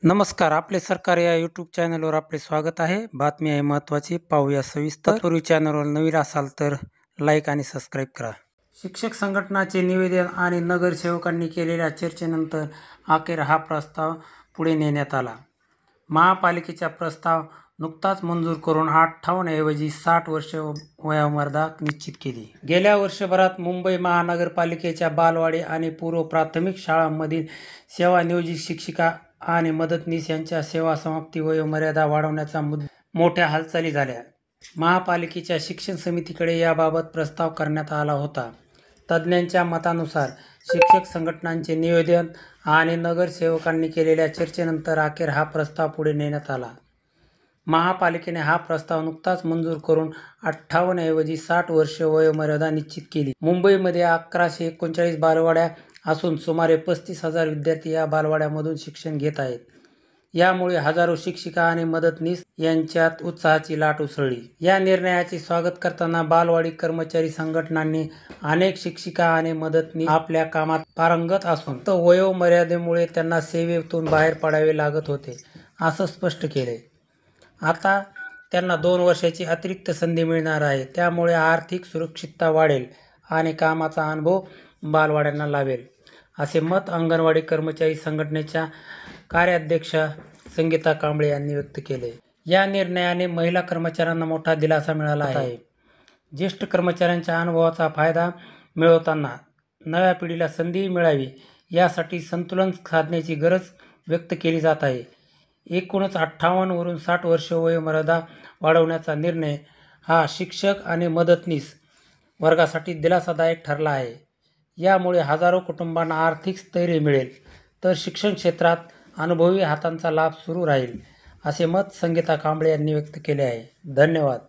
नमस्कार. आपले सरकार या यूट्यूब चॅनलवर आपले स्वागत आहे. बातमी आहे महत्त्वाची, पाहूया सविस्तर. तत्पूर्वी चॅनलवर नवीन असाल तर लाईक आणि सबस्क्राईब करा. शिक्षक संघटनाचे निवेदन आणि नगरसेवकांनी केलेल्या चर्चेनंतर अखेर हा प्रस्ताव पुढे नेण्यात आला. महापालिकेचा प्रस्ताव नुकताच मंजूर करून 58 ऐवजी 60 वर्षे वयोमर्यादा निश्चित केली. गेल्या वर्षभरात मुंबई महानगरपालिकेच्या बालवाडी आणि पूर्व प्राथमिक शाळांमधील सेवानियोजित शिक्षिका आणि मदतनीस यांच्या सेवा समाप्ती वयोमर्यादा वाढवण्याचा मोठ्या हालचाली झाल्या. महापालिकेच्या शिक्षण समितीकडे याबाबत प्रस्ताव करण्यात आला होता. तज्ज्ञांच्या मतानुसार शिक्षक संघटनांचे निवेदन आणि नगरसेवकांनी केलेल्या चर्चेनंतर अखेर हा प्रस्ताव पुढे नेण्यात आला. महापालिकेने हा प्रस्ताव नुकताच मंजूर करून 58 ऐवजी 60 वर्षे वयोमर्यादा निश्चित केली. मुंबईमध्ये 1139 बालवाड्या असून सुमारे 35,000 विद्यार्थी या बालवाड्यांमधून शिक्षण घेत आहेत. यामुळे हजारो शिक्षिका आणि मदतनीस यांच्यात उत्साहाची लाट उसळली. या निर्णयाचे स्वागत करताना बालवाडी कर्मचारी संघटनांनी अनेक शिक्षिका आणि मदतनीस आपल्या कामात पारंगत असून वयोमर्यादेमुळे त्यांना सेवेतून बाहेर पडावे लागत होते असं स्पष्ट केले. आता त्यांना 2 वर्षाची अतिरिक्त संधी मिळणार आहे. त्यामुळे आर्थिक सुरक्षितता वाढेल आणि कामाचा अनुभव बालवाड्यांना लाभेल असे मत अंगणवाडी कर्मचारी संघटनेच्या कार्याध्यक्षा संगीता कांबळे यांनी व्यक्त केले. या निर्णयाने महिला कर्मचाऱ्यांना मोठा दिलासा मिळाला आहे. ज्येष्ठ कर्मचाऱ्यांच्या अनुभवाचा फायदा मिळवताना नव्या पिढीला संधी मिळावी यासाठी संतुलन साधण्याची गरज व्यक्त केली जात आहे. एकूणच 58 वरून 60 वर्ष वयोमर्यादा वाढवण्याचा निर्णय हा शिक्षक आणि मदतनीस वर्गासाठी दिलासादायक ठरला आहे. यामुळे हजारो कुटुंबांना आर्थिक स्थैर्य मिळेल तर शिक्षण क्षेत्रात अनुभवी हातांचा लाभ सुरू राहील असे मत संगीता कांबळे यांनी व्यक्त केले आहे. धन्यवाद.